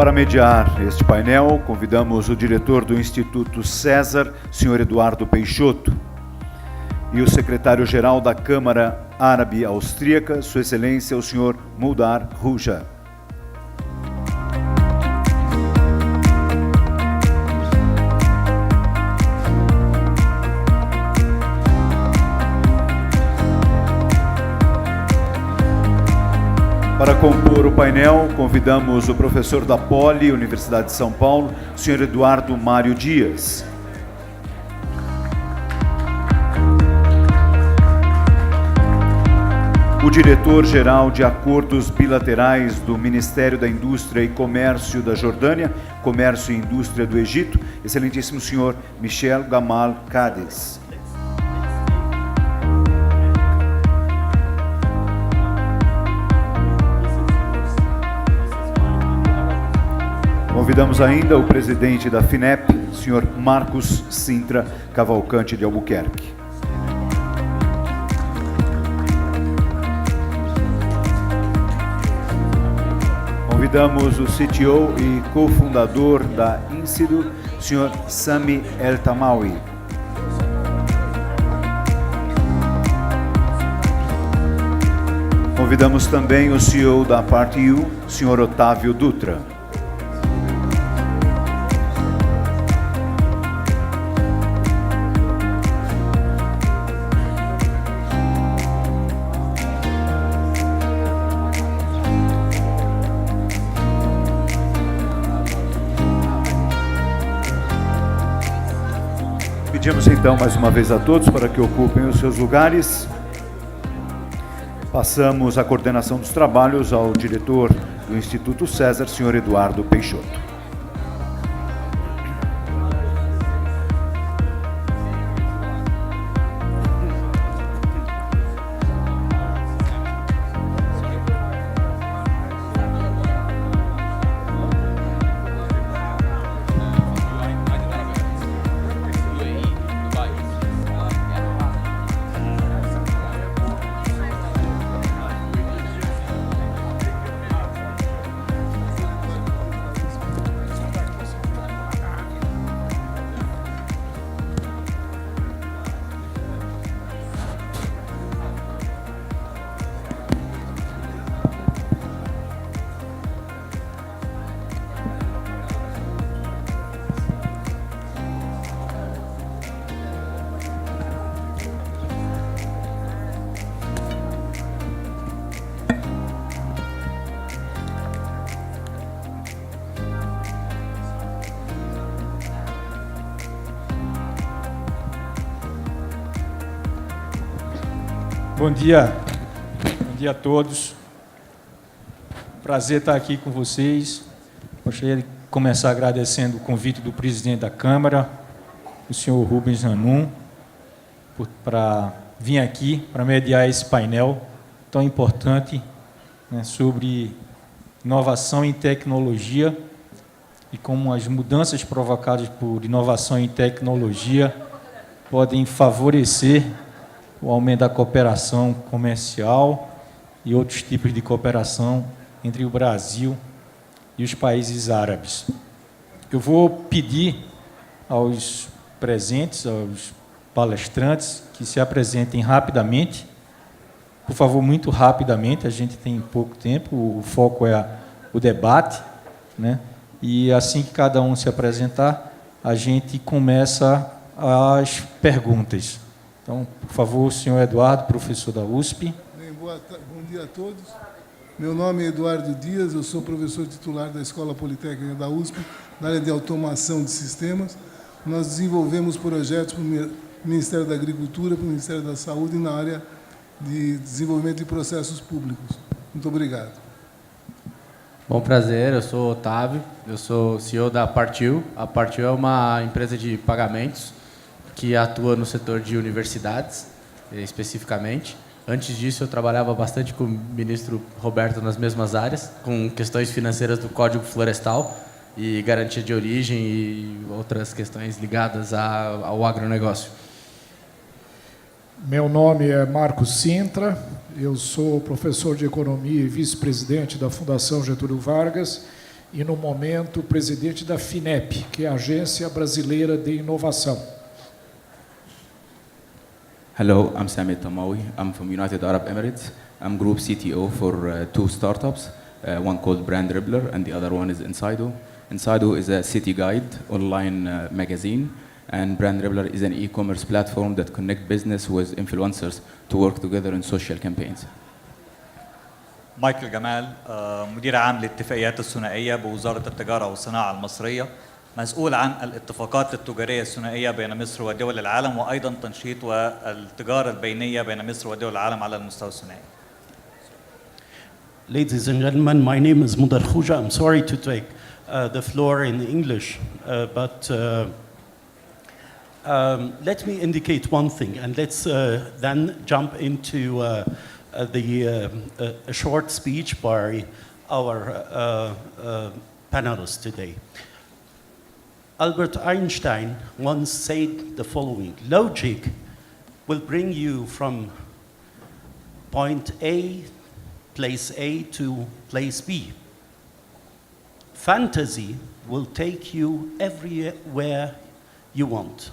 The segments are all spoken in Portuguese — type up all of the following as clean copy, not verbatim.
Para mediar este painel, convidamos o diretor do Instituto César, Sr. Eduardo Peixoto, e o secretário-geral da Câmara Árabe Austríaca, Sua Excelência, o Sr. Muldar Ruja. Para compor o painel, convidamos o professor da Poli, Universidade de São Paulo, Sr. Eduardo Mário Dias. O diretor-geral de Acordos Bilaterais do Ministério da Indústria e Comércio da Jordânia, Comércio e Indústria do Egito, excelentíssimo Sr. Michel Gamal Cadiz. Convidamos ainda o presidente da FINEP, Sr. Marcos Sintra Cavalcante de Albuquerque. Convidamos o CTO e cofundador da INSIDO, Sr. Sami El Tamawi. Convidamos também o CEO da PartU, Sr. Otávio Dutra. Pedimos então mais uma vez a todos para que ocupem os seus lugares. Passamos a coordenação dos trabalhos ao diretor do Instituto César, Sr. Eduardo Peixoto. Bom dia a todos. Prazer estar aqui com vocês. Gostaria de começar agradecendo o convite do presidente da Câmara, o senhor Rubens Hanum, para vir aqui para mediar esse painel tão importante, né, sobre inovação em tecnologia e como as mudanças provocadas por inovação em tecnologia podem favorecer o aumento da cooperação comercial e outros tipos de cooperação entre o Brasil e os países árabes. Eu vou pedir aos presentes, aos palestrantes, que se apresentem rapidamente. Por favor, muito rapidamente, a gente tem pouco tempo, o foco é o debate, né? E assim que cada um se apresentar, a gente começa as perguntas. Então, por favor, senhor Eduardo, professor da USP. Bem, bom dia a todos. Meu nome é Eduardo Dias, eu sou professor titular da Escola Politécnica da USP, na área de automação de sistemas. Nós desenvolvemos projetos para o Ministério da Agricultura, para o Ministério da Saúde, na área de desenvolvimento de processos públicos. Muito obrigado. Bom, prazer, eu sou Otávio, eu sou CEO da PartU. A PartU é uma empresa de pagamentos que atua no setor de universidades, especificamente. Antes disso, eu trabalhava bastante com o ministro Roberto nas mesmas áreas, com questões financeiras do Código Florestal e garantia de origem e outras questões ligadas ao agronegócio. Meu nome é Marcos Sintra, eu sou professor de Economia e vice-presidente da Fundação Getúlio Vargas e, no momento, presidente da FINEP, que é a Agência Brasileira de Inovação. Hello, I'm Sami Tamawi. I'm from United Arab Emirates. I'm Group CTO for two startups, one called Brand Ribbler and the other one is Insido. Insido is a city guide online magazine, and Brand Ribbler is an e-commerce platform that connects business with influencers to work together in social campaigns. مايكل جمال مدير عام للاتفاقيات الثنائية بوزارة التجارة والصناعة المصرية، مسؤول عن الاتفاقات التجارية الثنائية بين مصر ودول العالم، وأيضا تنشيط والتجارة البينية بين مصر ودول العالم على المستوى الثنائي. Ladies and gentlemen, my name is Mudar Khuja. I'm sorry to take the floor in English, but let me indicate one thing, and let's then jump into a short speech by our panelists today. Albert Einstein once said the following: logic will bring you from point A, place A to place B. Fantasy will take you everywhere you want.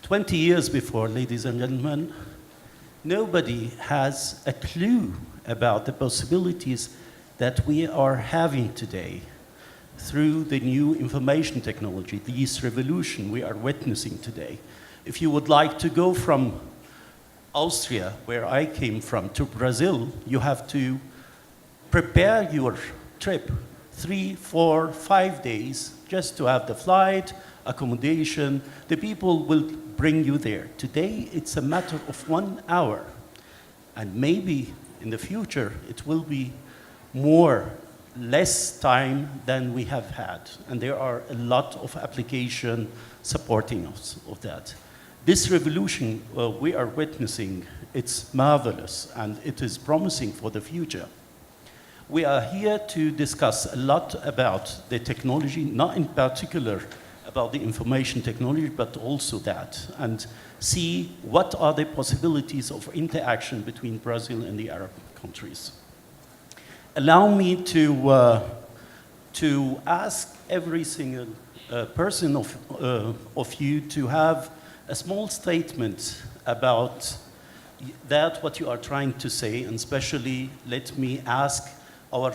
20 years before, ladies and gentlemen, nobody has a clue about the possibilities that we are having today through the new information technology, this revolution we are witnessing today. If you would like to go from Austria, where I came from, to Brazil, you have to prepare your trip 3, 4, 5 days just to have the flight, accommodation. The people will bring you there. Today, it's a matter of 1 hour. And maybe in the future, it will be less time than we have had. And there are a lot of applications supporting us of that. This revolution we are witnessing, it's marvelous and it is promising for the future. We are here to discuss a lot about the technology, not in particular about the information technology, but also that, and see what are the possibilities of interaction between Brazil and the Arab countries. Allow me to ask every single person of you to have a small statement about that, what you are trying to say, and especially let me ask our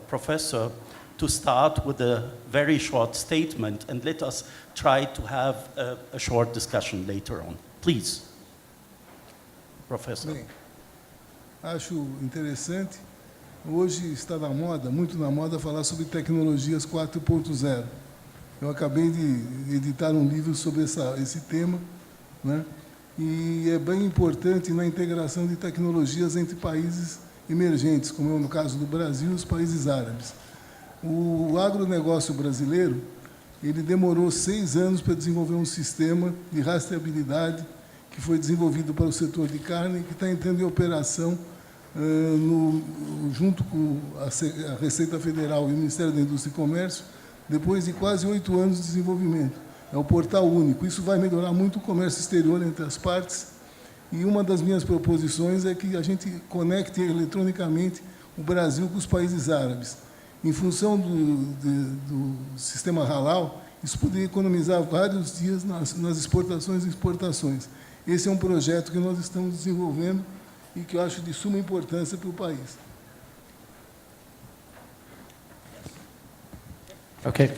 professor to start with a very short statement, and let us try to have a short discussion later on. Please, Professor. Bem, acho interessante. Hoje está na moda, muito na moda, falar sobre tecnologias 4.0. Eu acabei de editar um livro sobre esse tema, né? E é bem importante na integração de tecnologias entre países emergentes, como é no caso do Brasil e os países árabes. O agronegócio brasileiro, ele demorou 6 anos para desenvolver um sistema de rastreabilidade que foi desenvolvido para o setor de carne, que está entrando em operação junto com a Receita Federal e o Ministério da Indústria e Comércio, depois de quase 8 anos de desenvolvimento. É o portal único. Isso vai melhorar muito o comércio exterior entre as partes. E uma das minhas proposições é que a gente conecte eletronicamente o Brasil com os países árabes. Em função do sistema halal, isso poderia economizar vários dias nas exportações e exportações. Esse é um projeto que nós estamos desenvolvendo e que eu acho de suma importância para o país. Ok.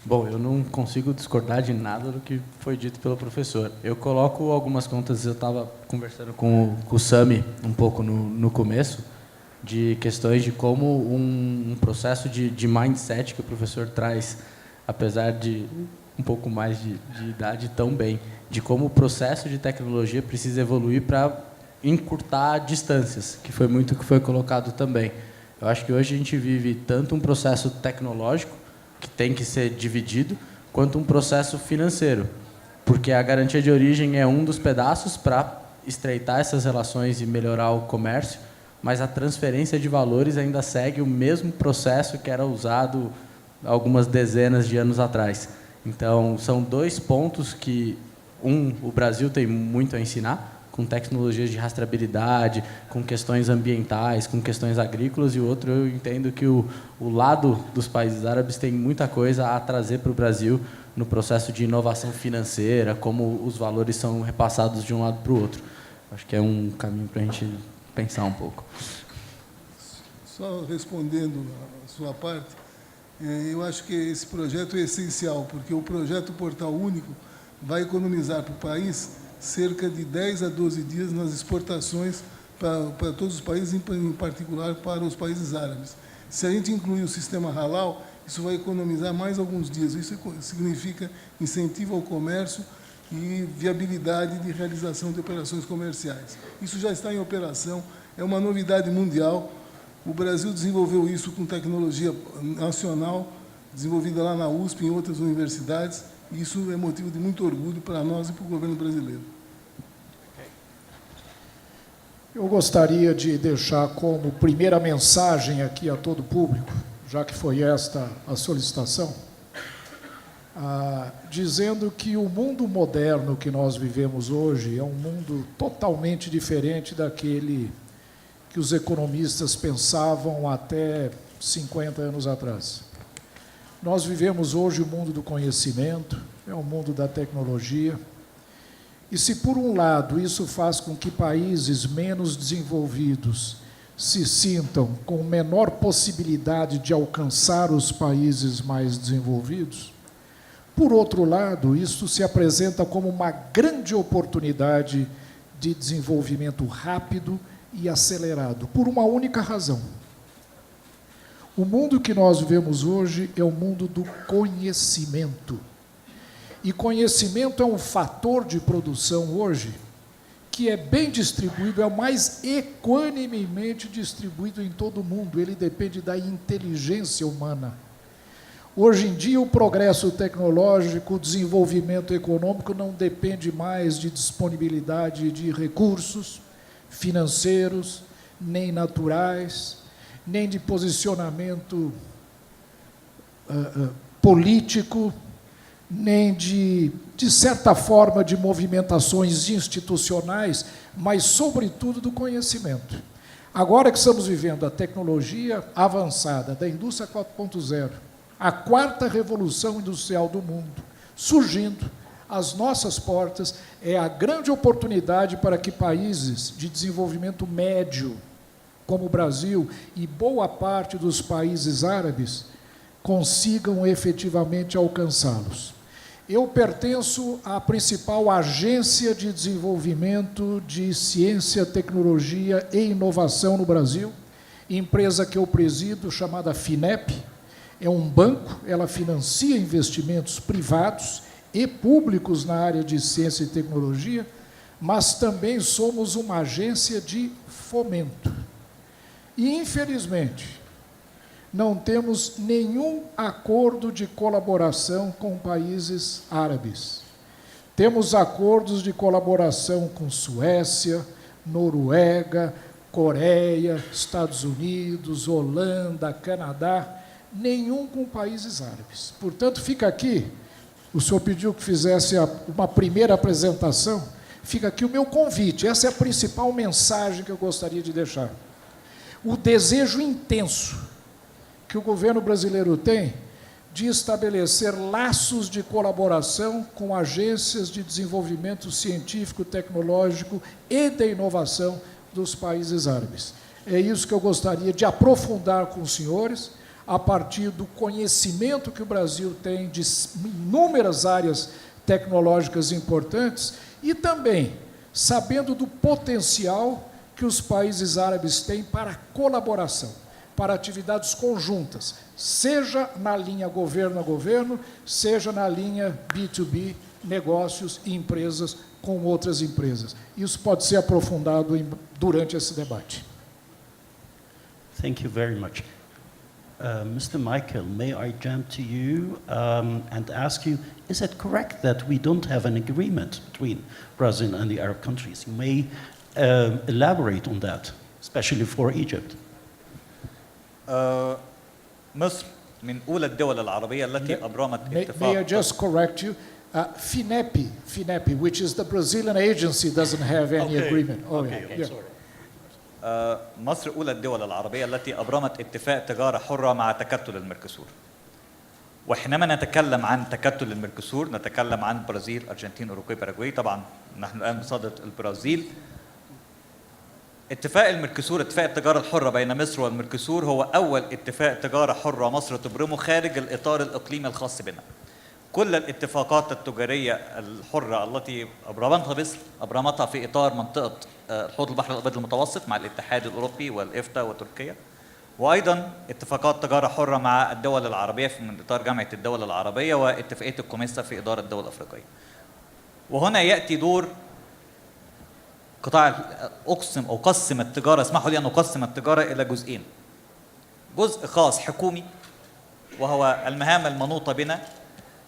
Bom, eu não consigo discordar de nada do que foi dito pelo professor. Eu coloco algumas contas, eu estava conversando com o Sami um pouco no começo, de questões de como um processo de mindset que o professor traz, apesar de um pouco mais de idade, tão bem, de como o processo de tecnologia precisa evoluir para encurtar distâncias, que foi muito o que foi colocado também. Eu acho que hoje a gente vive tanto um processo tecnológico, que tem que ser dividido, quanto um processo financeiro, porque a garantia de origem é um dos pedaços para estreitar essas relações e melhorar o comércio, mas a transferência de valores ainda segue o mesmo processo que era usado algumas dezenas de anos atrás. Então, são 2 pontos que, o Brasil tem muito a ensinar, com tecnologias de rastreabilidade, com questões ambientais, com questões agrícolas, e o outro eu entendo que o lado dos países árabes tem muita coisa a trazer para o Brasil no processo de inovação financeira, como os valores são repassados de um lado para o outro. Acho que é um caminho para a gente pensar um pouco. Só respondendo a sua parte, eu acho que esse projeto é essencial, porque o projeto Portal Único vai economizar para o país cerca de 10 a 12 dias nas exportações para todos os países, em particular para os países árabes. Se a gente incluir o sistema halal, isso vai economizar mais alguns dias. Isso significa incentivo ao comércio e viabilidade de realização de operações comerciais. Isso já está em operação, é uma novidade mundial. O Brasil desenvolveu isso com tecnologia nacional, desenvolvida lá na USP e em outras universidades. E isso é motivo de muito orgulho para nós e para o governo brasileiro. Eu gostaria de deixar como primeira mensagem aqui a todo o público, já que foi esta a solicitação, dizendo que o mundo moderno que nós vivemos hoje é um mundo totalmente diferente daquele que os economistas pensavam até 50 anos atrás. Nós vivemos hoje o mundo do conhecimento, é o mundo da tecnologia, e se por um lado isso faz com que países menos desenvolvidos se sintam com menor possibilidade de alcançar os países mais desenvolvidos, por outro lado, isso se apresenta como uma grande oportunidade de desenvolvimento rápido e acelerado, por uma única razão. O mundo que nós vivemos hoje é o mundo do conhecimento. E conhecimento é um fator de produção hoje que é bem distribuído, é o mais equanimemente distribuído em todo o mundo. Ele depende da inteligência humana. Hoje em dia, o progresso tecnológico, o desenvolvimento econômico não depende mais de disponibilidade de recursos financeiros, nem naturais, nem de posicionamento político, nem de certa forma, de movimentações institucionais, mas, sobretudo, do conhecimento. Agora que estamos vivendo a tecnologia avançada da indústria 4.0, a quarta revolução industrial do mundo, surgindo às nossas portas, é a grande oportunidade para que países de desenvolvimento médio, como o Brasil e boa parte dos países árabes, consigam efetivamente alcançá-los. Eu pertenço à principal agência de desenvolvimento de ciência, tecnologia e inovação no Brasil, empresa que eu presido, chamada FINEP. É um banco, ela financia investimentos privados e públicos na área de ciência e tecnologia, mas também somos uma agência de fomento. E, infelizmente, não temos nenhum acordo de colaboração com países árabes. Temos acordos de colaboração com Suécia, Noruega, Coreia, Estados Unidos, Holanda, Canadá, nenhum com países árabes. Portanto, fica aqui, o senhor pediu que fizesse uma primeira apresentação, fica aqui o meu convite, essa é a principal mensagem que eu gostaria de deixar. O desejo intenso que o governo brasileiro tem de estabelecer laços de colaboração com agências de desenvolvimento científico, tecnológico e de inovação dos países árabes. É isso que eu gostaria de aprofundar com os senhores, a partir do conhecimento que o Brasil tem de inúmeras áreas tecnológicas importantes e também sabendo do potencial que os países árabes têm para a colaboração, para atividades conjuntas, seja na linha governo a governo, seja na linha B2B, negócios e empresas com outras empresas. Isso pode ser aprofundado durante esse debate. Thank you very much. Mr. Michael, may I jump to you and ask you, is it correct that we don't have an agreement between Brazil and the Arab countries? You may elaborate on that, especially for Egypt. مصر من أولى الدول العربية التي أبرمت May I اتفاق. just correct you? FINEP, which is the Brazilian agency, doesn't have any agreement. Okay, sorry. مصر أولى الدول العربية التي أبرمت اتفاق تجارة حرة مع تكتل الميركوسور. وحينما نتكلم عن تكتل الميركوسور نتكلم عن البرازيل، أرجنتين، أوروغواي، باراغواي. طبعا نحن الآن بصدد البرازيل. اتفاق الميركوسور، اتفاق التجارة الحرة بين مصر والميركوسور، هو أول اتفاق تجارة حرة مصر تبرمه خارج الإطار الإقليمي الخاص بنا. كل الاتفاقات التجارية الحرة التي أبرمتها مصر أبرمتها في إطار منطقة حوض البحر الأبيض المتوسط مع الاتحاد الأوروبي والإفتا وتركيا، وأيضا اتفاقات تجارة حرة مع الدول العربية من إطار جامعة الدول العربية واتفاقية الكوميسا في إدارة الدول الأفريقية. وهنا يأتي دور قطاع أقسم التجارة، اسمحوا لي أن أقسم التجارة إلى جزئين. جزء خاص حكومي وهو المهام المنوطة بنا،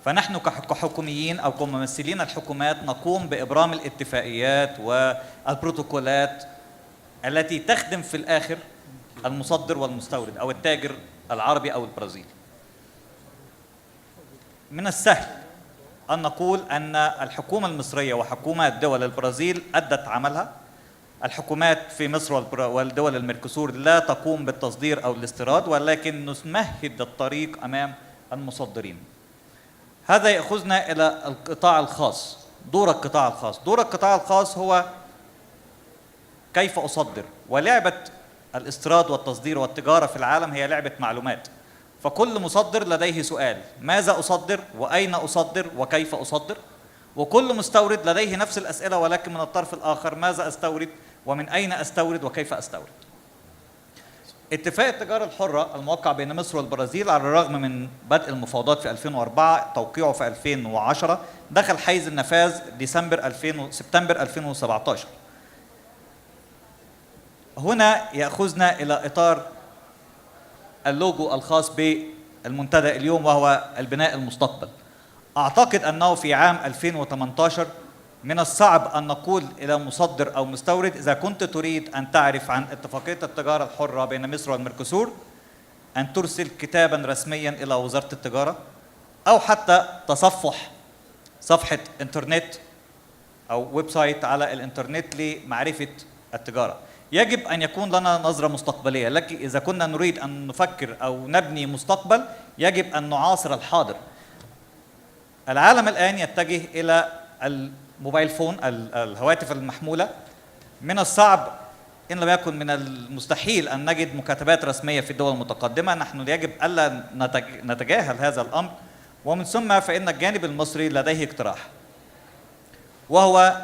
فنحن كحكوميين أو كممثلين الحكومات نقوم بإبرام الاتفاقيات والبروتوكولات التي تخدم في الآخر المصدر والمستورد أو التاجر العربي أو البرازيلي. من السهل أن نقول أن الحكومة المصرية وحكومة دول البرازيل أدت عملها. الحكومات في مصر والدول الميركوسور لا تقوم بالتصدير أو الاستيراد، ولكن نمهد الطريق أمام المصدرين. هذا يأخذنا إلى القطاع الخاص. دور القطاع الخاص، دور القطاع الخاص هو كيف أصدر. ولعبة الاستيراد والتصدير والتجارة في العالم هي لعبة معلومات، فكل مصدر لديه سؤال: ماذا أصدر؟ وأين أصدر؟ وكيف أصدر؟ وكل مستورد لديه نفس الأسئلة ولكن من الطرف الآخر: ماذا أستورد؟ ومن أين أستورد؟ وكيف أستورد؟ اتفاق التجارة الحرة الموقع بين مصر والبرازيل على الرغم من بدء المفاوضات في 2004 توقيعه في 2010 دخل حيز النفاذ سبتمبر 2017. هنا يأخذنا إلى إطار اللوجو الخاص بالمنتدى اليوم وهو البناء المستقبل. أعتقد أنه في عام 2018 من الصعب أن نقول إلى مصدر أو مستورد: إذا كنت تريد أن تعرف عن اتفاقية التجارة الحرة بين مصر والميركوسور أن ترسل كتابا رسميا إلى وزارة التجارة، أو حتى صفحة إنترنت أو ويب سايت على الإنترنت لمعرفة التجارة. يجب أن يكون لنا نظرة مستقبلية، لكن إذا كنا نريد أن نفكر أو نبني مستقبل يجب أن نعاصر الحاضر. العالم الآن يتجه إلى الموبايل فون، الهواتف المحمولة. من الصعب إن لم يكن من المستحيل أن نجد مكاتبات رسمية في الدول المتقدمة. نحن يجب ألا نتجاهل هذا الأمر. ومن ثم فإن الجانب المصري لديه اقتراح، وهو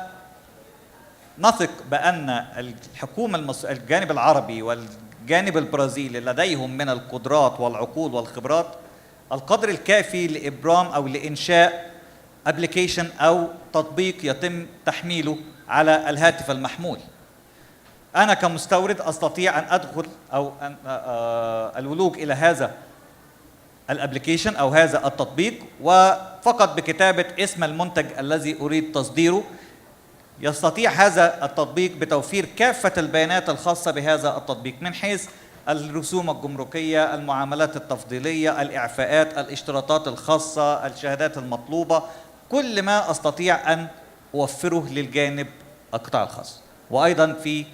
نثق بأن الحكومة الجانب العربي والجانب البرازيلي لديهم من القدرات والعقول والخبرات القدر الكافي لإبرام أو لإنشاء أبليكيشن أو تطبيق يتم تحميله على الهاتف المحمول. أنا كمستورد أستطيع أن أدخل أو أن الولوج إلى هذا الأبليكيشن أو هذا التطبيق، وفقط بكتابة اسم المنتج الذي أريد تصديره يستطيع هذا التطبيق بتوفير كافة البيانات الخاصة بهذا التطبيق من حيث الرسوم الجمركية، المعاملات التفضيلية، الإعفاءات، الاشتراطات الخاصة، الشهادات المطلوبة، كل ما أستطيع أن أوفره للجانب القطاع الخاص. وأيضا في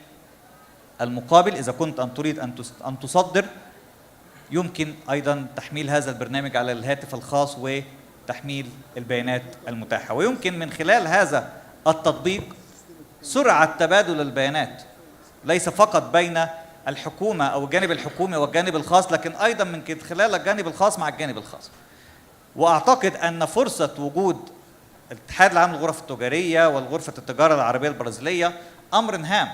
المقابل إذا كنت تريد أن تصدر يمكن أيضا تحميل هذا البرنامج على الهاتف الخاص وتحميل البيانات المتاحة. ويمكن من خلال هذا التطبيق سرعة تبادل البيانات ليس فقط بين الحكومة أو الجانب الحكومي والجانب الخاص، لكن أيضا من خلال الجانب الخاص مع الجانب الخاص. وأعتقد أن فرصة وجود الاتحاد العام للغرف التجارية والغرفة التجارة العربية البرازيلية أمر هام،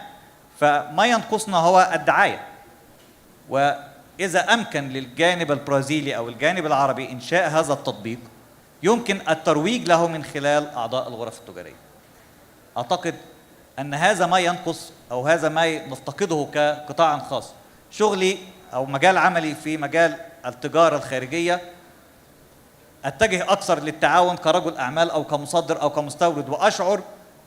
فما ينقصنا هو الدعاية. وإذا أمكن للجانب البرازيلي أو الجانب العربي إنشاء هذا التطبيق يمكن الترويج له من خلال أعضاء الغرف التجارية. أعتقد أن هذا ما ينقص أو هذا ما نفتقده كقطاع خاص. شغلي أو مجال عملي في مجال التجارة الخارجية أتجه أكثر للتعاون كرجل أعمال أو كمصدر أو كمستورد، وأشعر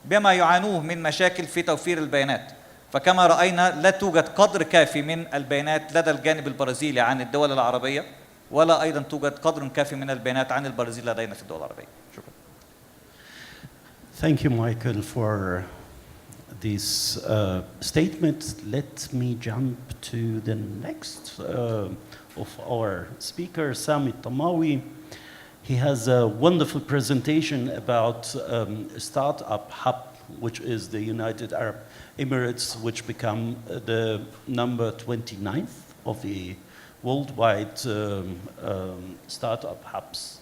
بما يعانوه من مشاكل في توفير البيانات. فكما رأينا لا توجد قدر كافي من البيانات لدى الجانب البرازيلي عن الدول العربية، ولا أيضا توجد قدر كافي من البيانات عن البرازيل لدينا في الدول العربية. شكرا. Thank you, Michael, for this statement. Let me jump to the next of our speakers, Sami Tamawi. He has a wonderful presentation about Startup Hub, which is the United Arab Emirates, which become the number 29th of the worldwide startup hubs.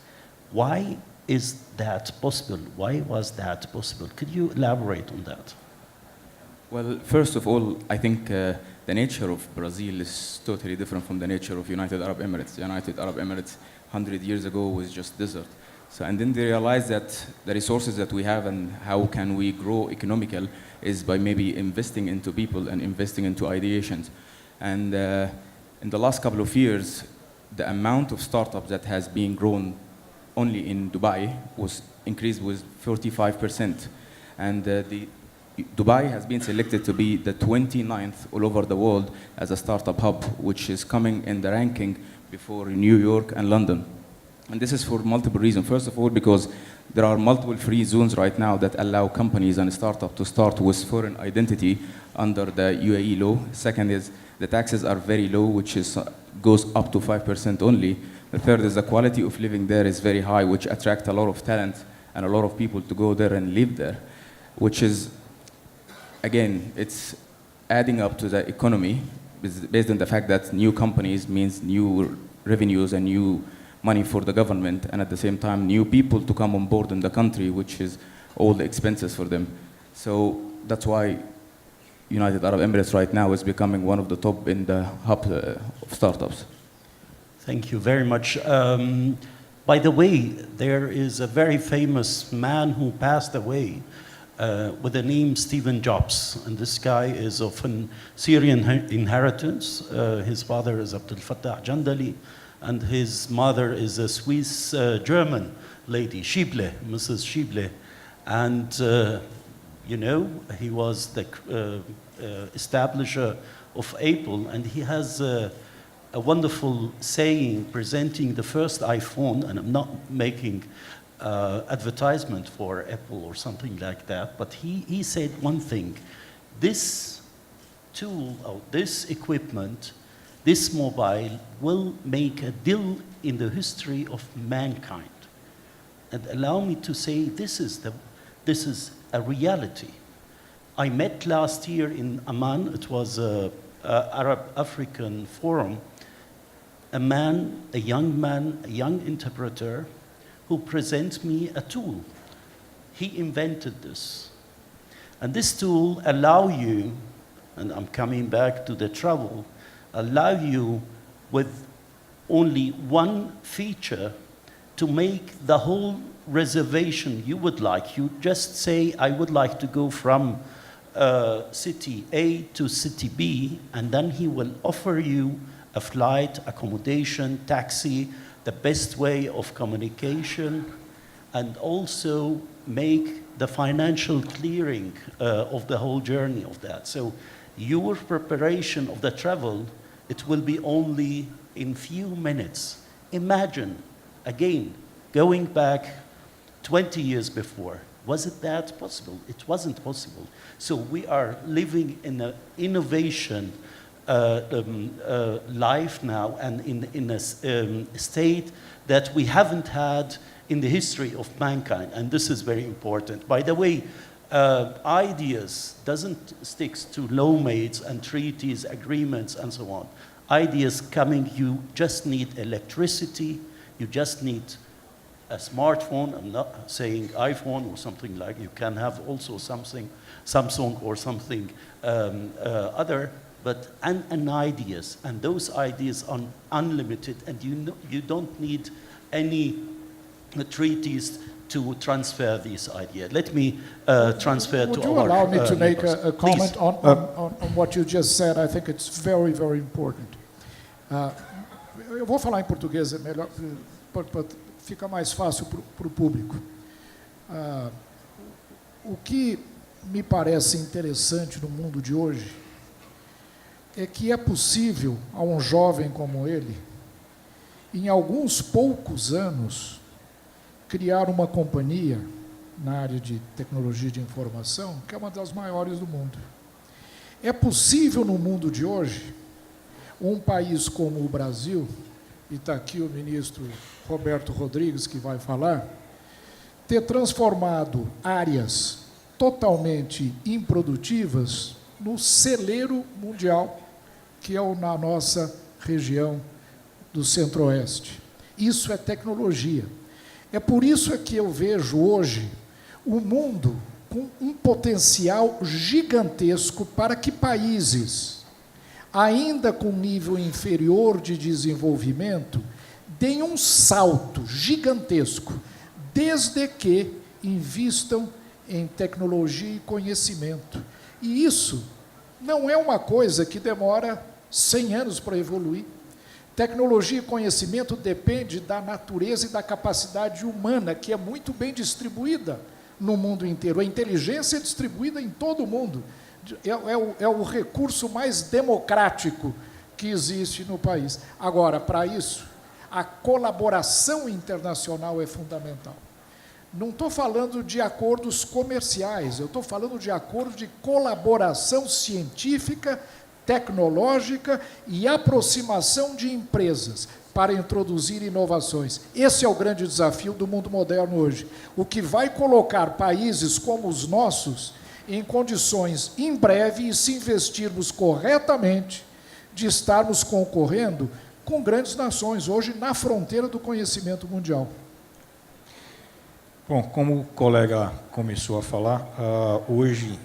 Why is that possible? Why was that possible? Could you elaborate on that? Well, first of all, I think the nature of Brazil is totally different from the nature of United Arab Emirates. The United Arab Emirates 100 years ago was just desert. So, and then they realized that the resources that we have and how can we grow economical is by maybe investing into people and investing into ideations. And in the last couple of years, the amount of startups that has been grown only in Dubai was increased with 45%. And Dubai has been selected to be the 29th all over the world as a startup hub, which is coming in the ranking before New York and London. And this is for multiple reasons. First of all, because there are multiple free zones right now that allow companies and startups to start with foreign identity under the UAE law. Second is the taxes are very low, which goes up to 5% only. The third is the quality of living there is very high, which attracts a lot of talent and a lot of people to go there and live there, which is, again, it's adding up to the economy based on the fact that new companies means new revenues and new money for the government, and at the same time new people to come on board in the country, which is all the expenses for them. So that's why United Arab Emirates right now is becoming one of the top in the hub of startups. Thank you very much. By the way, there is a very famous man who passed away with the name Stephen Jobs, and this guy is of an Syrian inheritance. His father is Abdel Fattah Jandali, and his mother is a Swiss German lady, Schieble, Mrs. Schieble. And you know, he was the establisher of Apple, and he has a wonderful saying presenting the first iPhone, and I'm not making advertisement for Apple or something like that, but he said one thing: this tool or this equipment, this mobile will make a deal in the history of mankind. And allow me to say this is a reality. I met last year in Amman, it was a Arab-African forum, a young man, a young interpreter, who presents me a tool. He invented this. And this tool allow you, and I'm coming back to the travel, allow you with only one feature to make the whole reservation you would like. You just say, I would like to go from city A to city B, and then he will offer you a flight, accommodation, taxi, the best way of communication, and also make the financial clearing of the whole journey of that. So your preparation of the travel, it will be only in few minutes. Imagine, again, going back 20 years before. Was it that possible? It wasn't possible. So we are living in an innovation life now, and in a state that we haven't had in the history of mankind, and this is very important. By the way, ideas doesn't stick to lawmates and treaties, agreements, and so on. Ideas coming, you just need electricity, you just need a smartphone. I'm not saying iPhone or something like, you can have also something, Samsung or something other, but and ideas, and those ideas are unlimited, and you don't need any treaties to transfer these ideas. Let me transfer Would to our you allow me to make neighbors. a comment Please. on what you just said? I think it's very, very important. Eu vou falar em português, é melhor, fica mais fácil para o público. O que me parece interessante no mundo de hoje é que é possível a um jovem como ele, em alguns poucos anos, criar uma companhia na área de tecnologia de informação, que é uma das maiores do mundo. É possível, no mundo de hoje, um país como o Brasil, e está aqui o ministro Roberto Rodrigues, que vai falar, ter transformado áreas totalmente improdutivas no celeiro mundial, que é na nossa região do Centro-Oeste. Isso é tecnologia. É por isso que eu vejo hoje o mundo com um potencial gigantesco para que países, ainda com nível inferior de desenvolvimento, deem um salto gigantesco, desde que invistam em tecnologia e conhecimento. E isso não é uma coisa que demora 100 anos para evoluir. Tecnologia e conhecimento depende da natureza e da capacidade humana, que é muito bem distribuída no mundo inteiro. A inteligência é distribuída em todo o mundo. É o recurso mais democrático que existe no país. Agora, para isso, a colaboração internacional é fundamental. Não estou falando de acordos comerciais, eu estou falando de acordos de colaboração científica, tecnológica e aproximação de empresas para introduzir inovações. Esse é o grande desafio do mundo moderno hoje, o que vai colocar países como os nossos em condições, em breve, e se investirmos corretamente, de estarmos concorrendo com grandes nações, hoje na fronteira do conhecimento mundial. Bom, como o colega começou a falar, hoje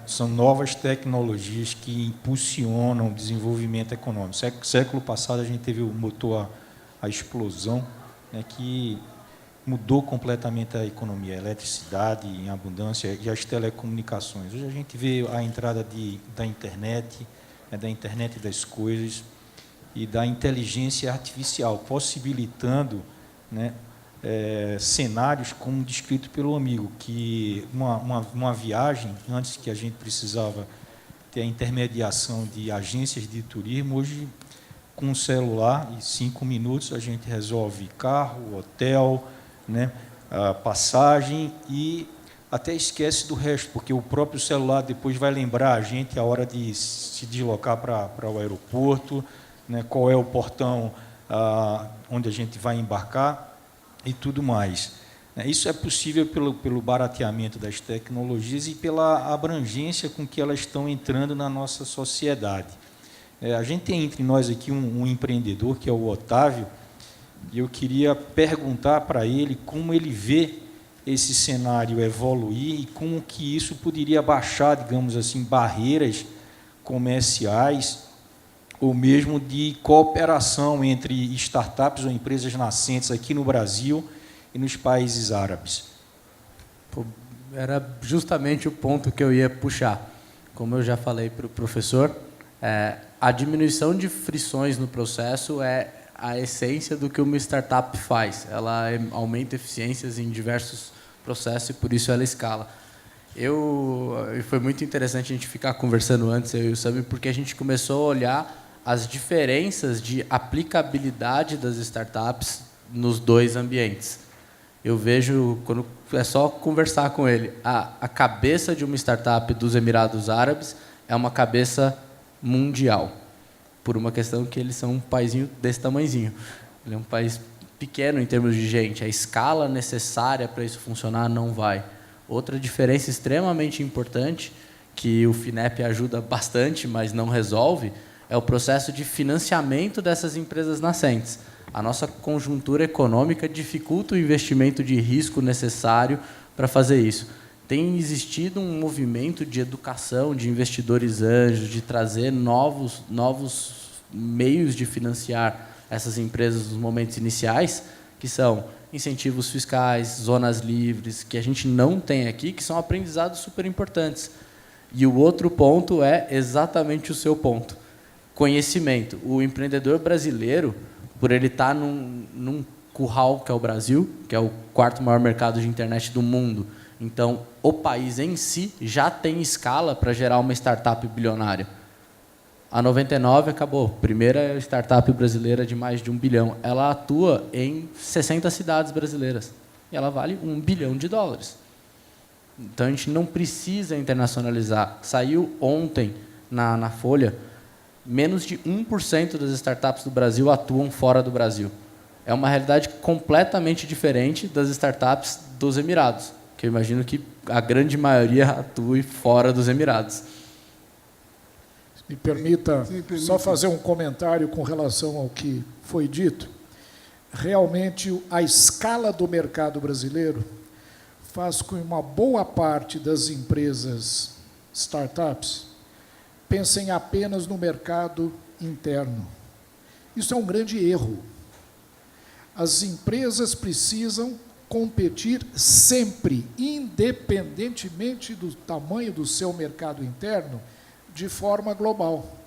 são novas tecnologias que impulsionam o desenvolvimento econômico. Século passado a gente teve o motor a explosão, né, que mudou completamente a economia, a eletricidade em abundância e as telecomunicações. Hoje a gente vê a entrada da internet, né, da internet das coisas e da inteligência artificial, possibilitando, né, cenários como descrito pelo amigo, que uma viagem, antes que a gente precisava ter a intermediação de agências de turismo, hoje, com um celular, em 5 minutos, a gente resolve carro, hotel, né, a passagem, e até esquece do resto, porque o próprio celular depois vai lembrar a gente a hora de se deslocar para o aeroporto, né, qual é o portão onde a gente vai embarcar, e tudo mais. Isso é possível pelo barateamento das tecnologias e pela abrangência com que elas estão entrando na nossa sociedade. A gente tem entre nós aqui um empreendedor, que é o Otávio, e eu queria perguntar para ele como ele vê esse cenário evoluir e como que isso poderia baixar, digamos assim, barreiras comerciais ou mesmo de cooperação entre startups ou empresas nascentes aqui no Brasil e nos países árabes. Era justamente o ponto que eu ia puxar. Como eu já falei para o professor, a diminuição de frições no processo é a essência do que uma startup faz. Ela aumenta eficiências em diversos processos e, por isso, ela escala. Foi muito interessante a gente ficar conversando antes, eu e o Sami, porque a gente começou a olhar as diferenças de aplicabilidade das startups nos dois ambientes. Eu vejo, quando é só conversar com ele, a cabeça de uma startup dos Emirados Árabes é uma cabeça mundial, por uma questão que eles são um paísinho desse tamanhozinho. Ele é um país pequeno em termos de gente, a escala necessária para isso funcionar não vai. Outra diferença extremamente importante, que o FINEP ajuda bastante, mas não resolve, é o processo de financiamento dessas empresas nascentes. A nossa conjuntura econômica dificulta o investimento de risco necessário para fazer isso. Tem existido um movimento de educação de investidores anjos, de trazer novos meios de financiar essas empresas nos momentos iniciais, que são incentivos fiscais, zonas livres, que a gente não tem aqui, que são aprendizados super importantes. E o outro ponto é exatamente o seu ponto. Conhecimento. O empreendedor brasileiro, por ele estar num curral que é o Brasil, que é o 4º maior mercado de internet do mundo, então o país em si já tem escala para gerar uma startup bilionária. A 99 acabou, primeira startup brasileira de mais de 1 bilhão. Ela atua em 60 cidades brasileiras e ela vale $1 bilhão. Então, a gente não precisa internacionalizar. Saiu ontem na Folha, menos de 1% das startups do Brasil atuam fora do Brasil. É uma realidade completamente diferente das startups dos Emirados, que eu imagino que a grande maioria atue fora dos Emirados. Me permita só fazer um comentário com relação ao que foi dito. Realmente, a escala do mercado brasileiro faz com que uma boa parte das empresas startups pensem apenas no mercado interno. Isso é um grande erro. As empresas precisam competir sempre, independentemente do tamanho do seu mercado interno, de forma global.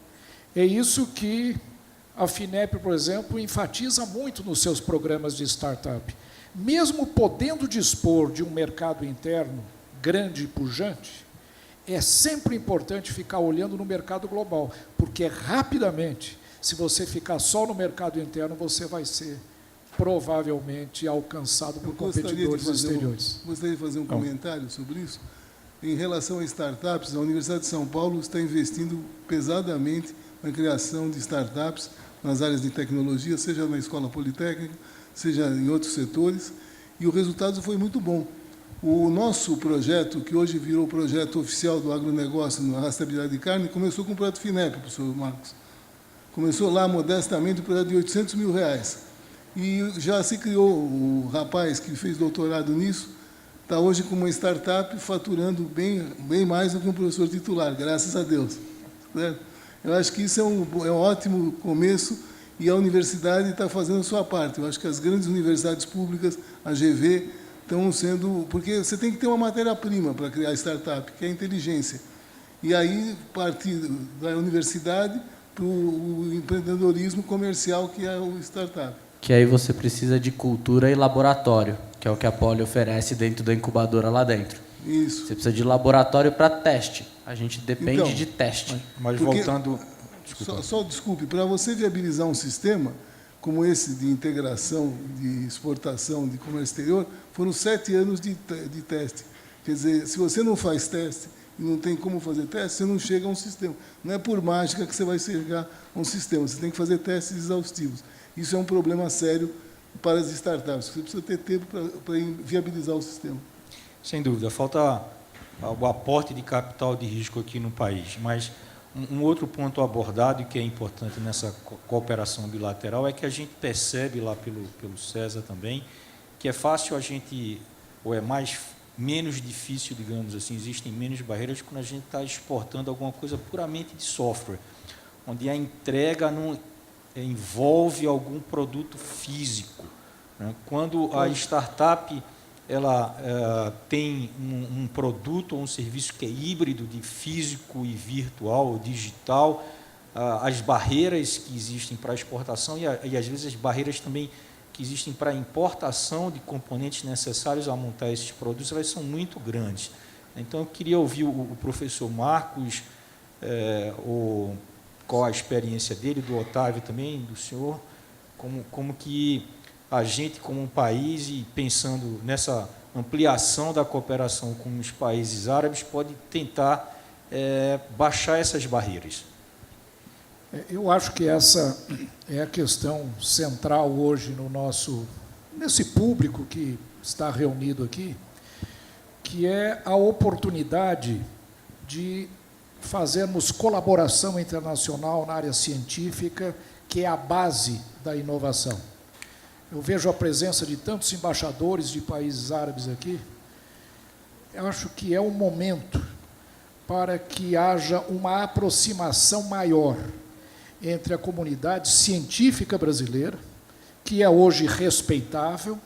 É isso que a FINEP, por exemplo, enfatiza muito nos seus programas de startup. Mesmo podendo dispor de um mercado interno grande e pujante, é sempre importante ficar olhando no mercado global, porque rapidamente, se você ficar só no mercado interno, você vai ser provavelmente alcançado por competidores exteriores. Gostaria de fazer um comentário sobre isso. Em relação a startups, a Universidade de São Paulo está investindo pesadamente na criação de startups nas áreas de tecnologia, seja na Escola Politécnica, seja em outros setores, e o resultado foi muito bom. O nosso projeto, que hoje virou o projeto oficial do agronegócio na rastreabilidade de carne, começou com o projeto FINEP, professor Marcos. Começou lá, modestamente, o projeto de R$800 mil. E já se criou, o rapaz que fez doutorado nisso, está hoje com uma startup faturando bem mais do que um professor titular, graças a Deus. Certo? Eu acho que isso é um ótimo começo e a universidade está fazendo a sua parte. Eu acho que as grandes universidades públicas, a GV, estão sendo... Porque você tem que ter uma matéria-prima para criar startup, que é a inteligência. E aí, partir da universidade para o empreendedorismo comercial, que é o startup. Que aí você precisa de cultura e laboratório, que é o que a Poli oferece dentro da incubadora lá dentro. Isso. Você precisa de laboratório para teste. A gente depende Então, de teste. Mas Porque- voltando... Desculpa. Desculpe, para você viabilizar um sistema como esse de integração, de exportação, de comércio exterior, foram 7 anos de teste. Quer dizer, se você não faz teste e não tem como fazer teste, você não chega a um sistema. Não é por mágica que você vai chegar a um sistema, você tem que fazer testes exaustivos. Isso é um problema sério para as startups. Você precisa ter tempo para viabilizar o sistema. Sem dúvida, falta o aporte de capital de risco aqui no país, mas um outro ponto abordado e que é importante nessa cooperação bilateral é que a gente percebe lá pelo César também que é fácil a gente, ou é menos difícil, digamos assim, existem menos barreiras quando a gente está exportando alguma coisa puramente de software, onde a entrega não envolve algum produto físico, né? Quando a startup ela tem um produto ou um serviço que é híbrido de físico e virtual, ou digital, as barreiras que existem para a exportação e às vezes as barreiras também que existem para a importação de componentes necessários a montar esses produtos, elas são muito grandes. Então, eu queria ouvir o professor Marcos, qual a experiência dele, do Otávio também, do senhor, como que a gente, como um país, e pensando nessa ampliação da cooperação com os países árabes, pode tentar baixar essas barreiras. Eu acho que essa é a questão central hoje nesse público que está reunido aqui, que é a oportunidade de fazermos colaboração internacional na área científica, que é a base da inovação. Eu vejo a presença de tantos embaixadores de países árabes aqui. Eu acho que é um momento para que haja uma aproximação maior entre a comunidade científica brasileira, que é hoje respeitável,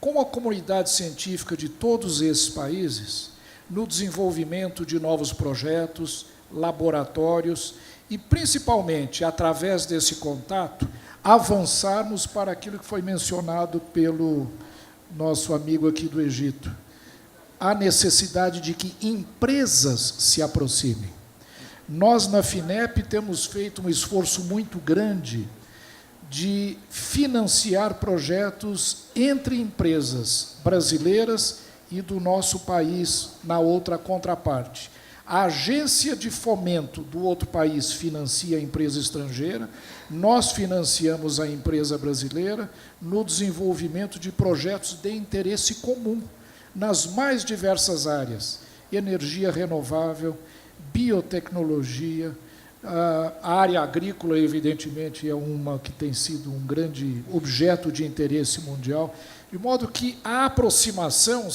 com a comunidade científica de todos esses países, no desenvolvimento de novos projetos, laboratórios e, principalmente, através desse contato, avançarmos para aquilo que foi mencionado pelo nosso amigo aqui do Egito, a necessidade de que empresas se aproximem. Nós, na FINEP, temos feito um esforço muito grande de financiar projetos entre empresas brasileiras e do nosso país na outra contraparte. A agência de fomento do outro país financia a empresa estrangeira, nós financiamos a empresa brasileira no desenvolvimento de projetos de interesse comum, nas mais diversas áreas: energia renovável, biotecnologia, a área agrícola, evidentemente, é uma que tem sido um grande objeto de interesse mundial, de modo que a aproximação,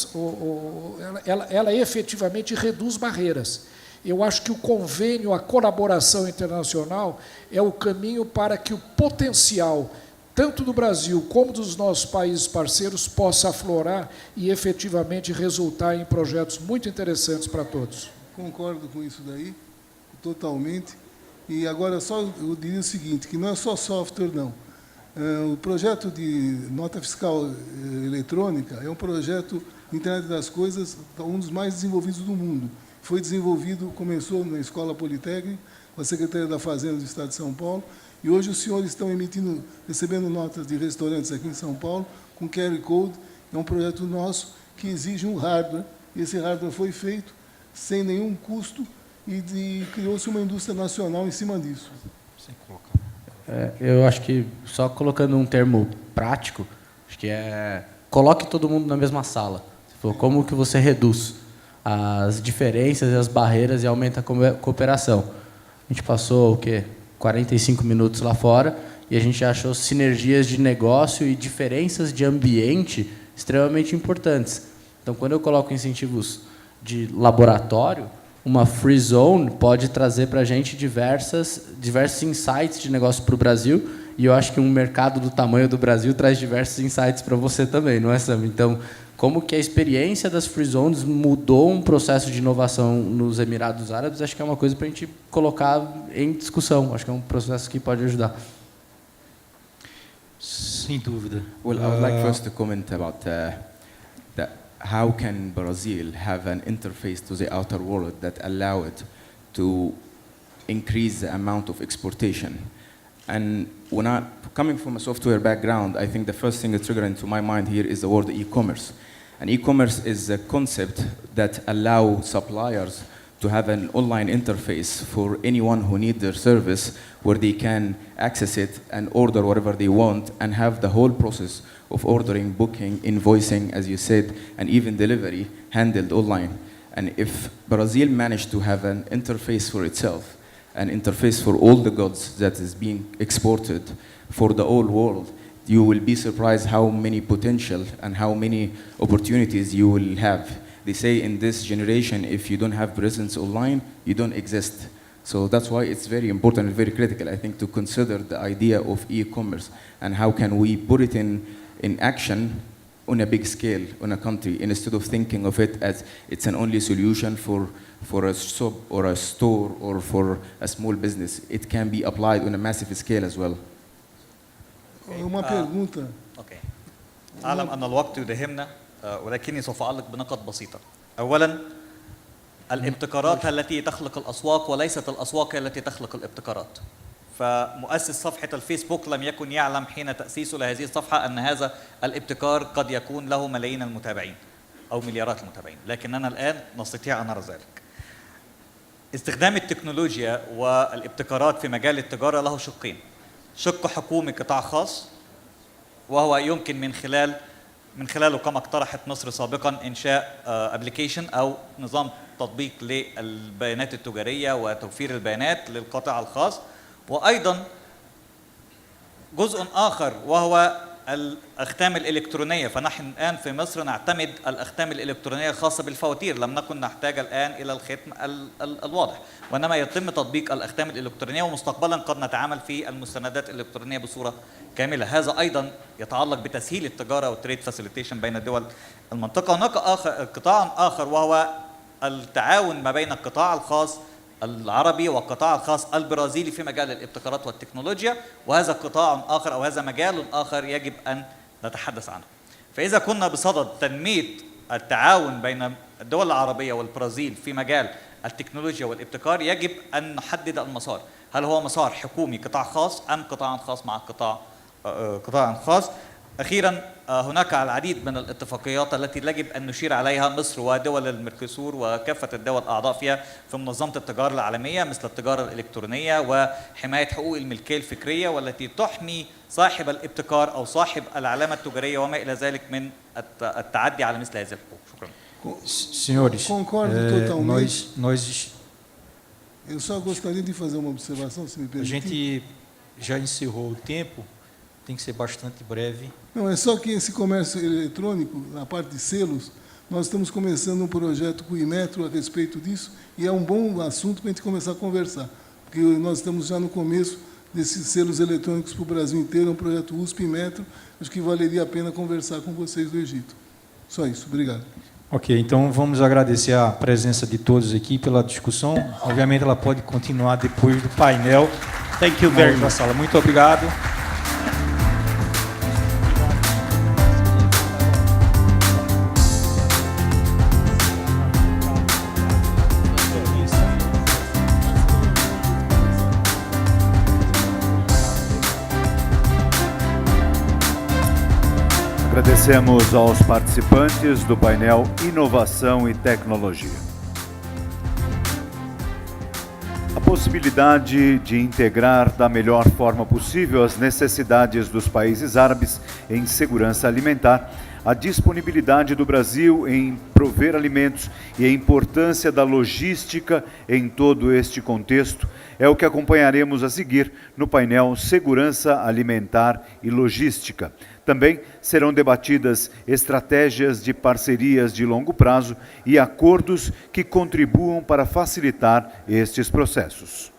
ela efetivamente reduz barreiras. Eu acho que o convênio, a colaboração internacional, é o caminho para que o potencial, tanto do Brasil como dos nossos países parceiros, possa aflorar e efetivamente resultar em projetos muito interessantes para todos. Concordo com isso daí, totalmente. E agora só eu diria o seguinte, que não é só software, não. O projeto de nota fiscal eletrônica é um projeto de Internet das Coisas, um dos mais desenvolvidos do mundo. Foi desenvolvido, começou na Escola Politécnica, com a Secretaria da Fazenda do Estado de São Paulo, e hoje os senhores estão recebendo notas de restaurantes aqui em São Paulo, com QR Code. É um projeto nosso que exige um hardware, e esse hardware foi feito sem nenhum custo, e criou-se uma indústria nacional em cima disso. Eu acho que, só colocando um termo prático, acho que coloque todo mundo na mesma sala. Como que você reduz as diferenças e as barreiras e aumenta a cooperação? A gente passou, 45 minutos lá fora, e a gente achou sinergias de negócio e diferenças de ambiente extremamente importantes. Então, quando eu coloco incentivos de laboratório, uma free zone pode trazer para a gente diversos insights de negócio para o Brasil, e eu acho que um mercado do tamanho do Brasil traz diversos insights para você também, não é, Sam? Então, como que a experiência das free zones mudou um processo de inovação nos Emirados Árabes, acho que é uma coisa para a gente colocar em discussão. Acho que é um processo que pode ajudar. Sem dúvida. Well, I would like first to comment about how can Brazil have an interface to the outer world that allow it to increase the amount of exportation. And when coming from a software background, I think the first thing that triggered into my mind here is the word e-commerce. And e-commerce is a concept that allows suppliers to have an online interface for anyone who needs their service, where they can access it and order whatever they want, and have the whole process of ordering, booking, invoicing, as you said, and even delivery handled online. And if Brazil managed to have an interface for itself, an interface for all the goods that is being exported for the whole world, you will be surprised how many potential and how many opportunities you will have. They say in this generation, if you don't have presence online, you don't exist. So that's why it's very important and very critical, I think, to consider the idea of e-commerce and how can we put it in action on a big scale on a country, instead of thinking of it as it's an only solution for a shop or a store or for a small business. It can be applied on a massive scale as well. Uma pergunta. اوكي. اعلم ان الوقت يداهمنا ولكني سوف اعلق بنقط بسيطه. اولا الابتكارات التي تخلق الاسواق وليست الاسواق التي تخلق الابتكارات. فمؤسس صفحة الفيسبوك لم يكن يعلم حين تأسيسه لهذه الصفحة أن هذا الابتكار قد يكون له ملايين المتابعين أو مليارات المتابعين، لكننا الآن نستطيع أن نرى ذلك. استخدام التكنولوجيا والابتكارات في مجال التجارة له شقين: شق حكومي قطاع خاص، وهو يمكن من خلاله كما اقترحت مصر سابقا إنشاء ابلكيشن أو نظام تطبيق للبيانات التجارية وتوفير البيانات للقطاع الخاص. وأيضا جزء آخر وهو الأختام الإلكترونية، فنحن الآن في مصر نعتمد الأختام الإلكترونية الخاصة بالفواتير، لم نكن نحتاج الآن إلى الختم الواضح، وإنما يتم تطبيق الأختام الإلكترونية، ومستقبلا قد نتعامل في المستندات الإلكترونية بصورة كاملة. هذا أيضا يتعلق بتسهيل التجارة والتريد فاسيليتيشن بين دول المنطقة. هناك قطاع آخر وهو التعاون ما بين القطاع الخاص العربي والقطاع الخاص البرازيلي في مجال الابتكارات والتكنولوجيا، وهذا قطاع آخر أو هذا مجال آخر يجب أن نتحدث عنه. فإذا كنا بصدد تنمية التعاون بين الدول العربية والبرازيل في مجال التكنولوجيا والابتكار، يجب أن نحدد المسار. هل هو مسار حكومي قطاع خاص أم قطاع خاص مع قطاع خاص؟ أخيرا هناك العديد من الاتفاقيات التي يجب أن نشير عليها مصر ودول الميركوسور وكافة الدول الأعضاء فيها في منظمة التجارة العالمية، مثل التجارة الإلكترونية وحماية حقوق الملكية الفكرية، والتي تحمي صاحب الابتكار أو صاحب العلامة التجارية وما إلى ذلك من التعدي على مثل هذه الحقوق. شكرا. Senhores, Concordo totalmente. nós Eu só gostaria de fazer uma observação, se me a permitir. gente já encerrou o tempo, tem que ser bastante breve. Não, é só que esse comércio eletrônico, na parte de selos, nós estamos começando um projeto com o Inmetro a respeito disso, e é um bom assunto para a gente começar a conversar, porque nós estamos já no começo desses selos eletrônicos para o Brasil inteiro, é um projeto USP e Inmetro, acho que valeria a pena conversar com vocês do Egito. Só isso, obrigado. Ok, então vamos agradecer a presença de todos aqui pela discussão. Obviamente ela pode continuar depois do painel. Thank you very na much. sala. Muito obrigado. Agradecemos aos participantes do painel Inovação e Tecnologia. A possibilidade de integrar da melhor forma possível as necessidades dos países árabes em segurança alimentar, a disponibilidade do Brasil em prover alimentos e a importância da logística em todo este contexto é o que acompanharemos a seguir no painel Segurança Alimentar e Logística. Também serão debatidas estratégias de parcerias de longo prazo e acordos que contribuam para facilitar estes processos.